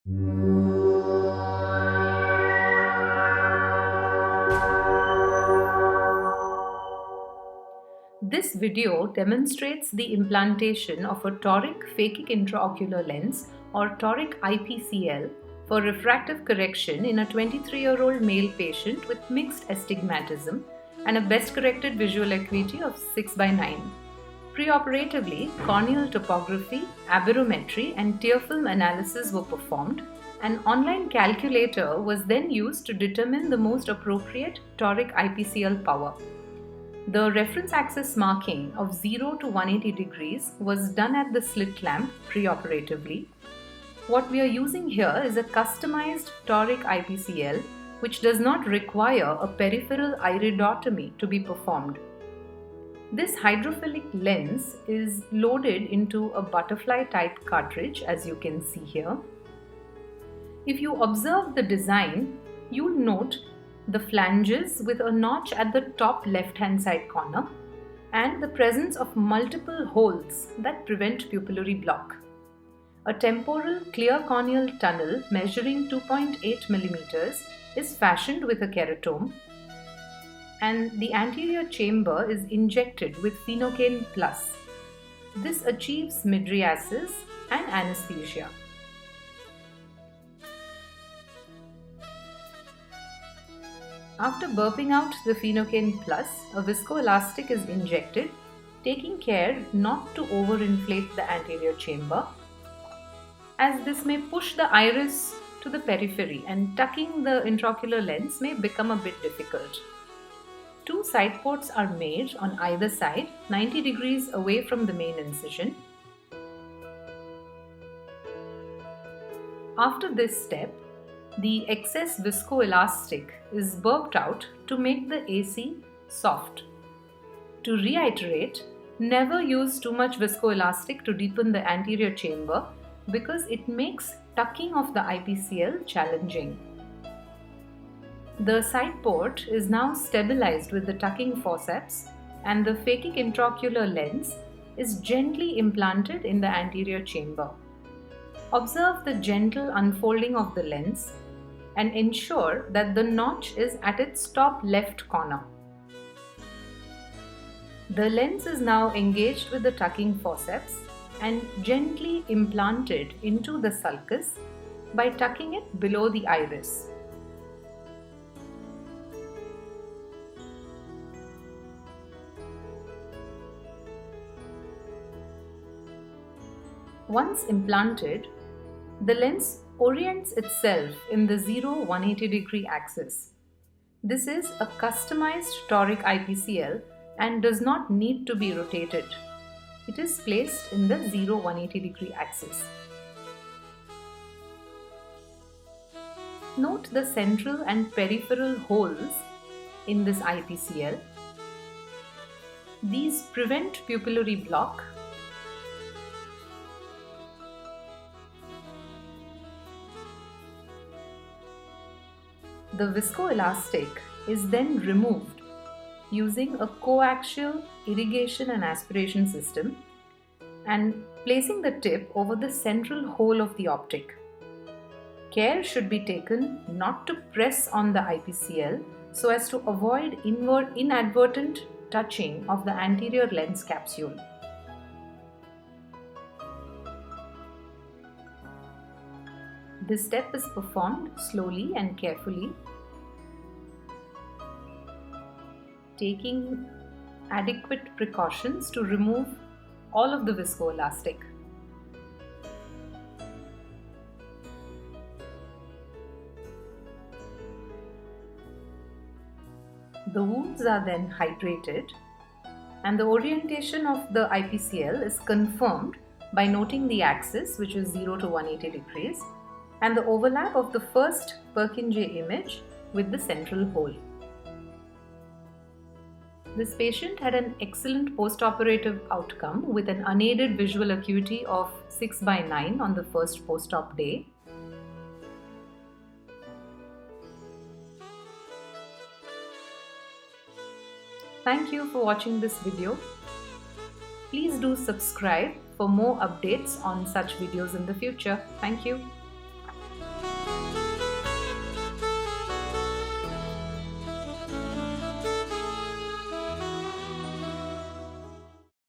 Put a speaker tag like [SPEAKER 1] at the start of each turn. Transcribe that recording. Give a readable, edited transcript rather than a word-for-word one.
[SPEAKER 1] This video demonstrates the implantation of a toric phakic intraocular lens or toric IPCL for refractive correction in a 23-year-old male patient with mixed astigmatism and a best corrected visual acuity of 6/9. Preoperatively, corneal topography, aberrometry and tear film analysis were performed. An online calculator was then used to determine the most appropriate toric IPCL power. The reference axis marking of 0 to 180 degrees was done at the slit lamp preoperatively. What we are using here is a customized toric IPCL which does not require a peripheral iridotomy to be performed. This hydrophilic lens is loaded into a butterfly type cartridge, as you can see here. If you observe the design, you'll note the flanges with a notch at the top left-hand side corner and the presence of multiple holes that prevent pupillary block. A temporal clear corneal tunnel measuring 2.8 mm is fashioned with a keratome, and the anterior chamber is injected with Phenocaine Plus. This achieves mydriasis and anesthesia. After burping out the Phenocaine Plus, a viscoelastic is injected, taking care not to overinflate the anterior chamber, as this may push the iris to the periphery and tucking the intraocular lens may become a bit difficult. 2 side ports are made on either side, 90 degrees away from the main incision. After this step, the excess viscoelastic is burped out to make the AC soft. To reiterate, never use too much viscoelastic to deepen the anterior chamber because it makes tucking of the IPCL challenging. The side port is now stabilized with the tucking forceps and the phakic intraocular lens is gently implanted in the anterior chamber. Observe the gentle unfolding of the lens and ensure that the notch is at its top left corner. The lens is now engaged with the tucking forceps and gently implanted into the sulcus by tucking it below the iris. Once implanted, the lens orients itself in the 0-180 degree axis. This is a customized toric IPCL and does not need to be rotated. It is placed in the 0-180 degree axis. Note the central and peripheral holes in this IPCL. These prevent pupillary block. The viscoelastic is then removed using a coaxial irrigation and aspiration system and placing the tip over the central hole of the optic. Care should be taken not to press on the IPCL so as to avoid inadvertent touching of the anterior lens capsule. This step is performed slowly and carefully, taking adequate precautions to remove all of the viscoelastic. The wounds are then hydrated and the orientation of the IPCL is confirmed by noting the axis, which is 0 to 180 degrees, and the overlap of the first Purkinje image with the central hole. This patient had an excellent post-operative outcome with an unaided visual acuity of 6/9 on the first post-op day. Thank you for watching this video. Please do subscribe for more updates on such videos in the future. Thank you.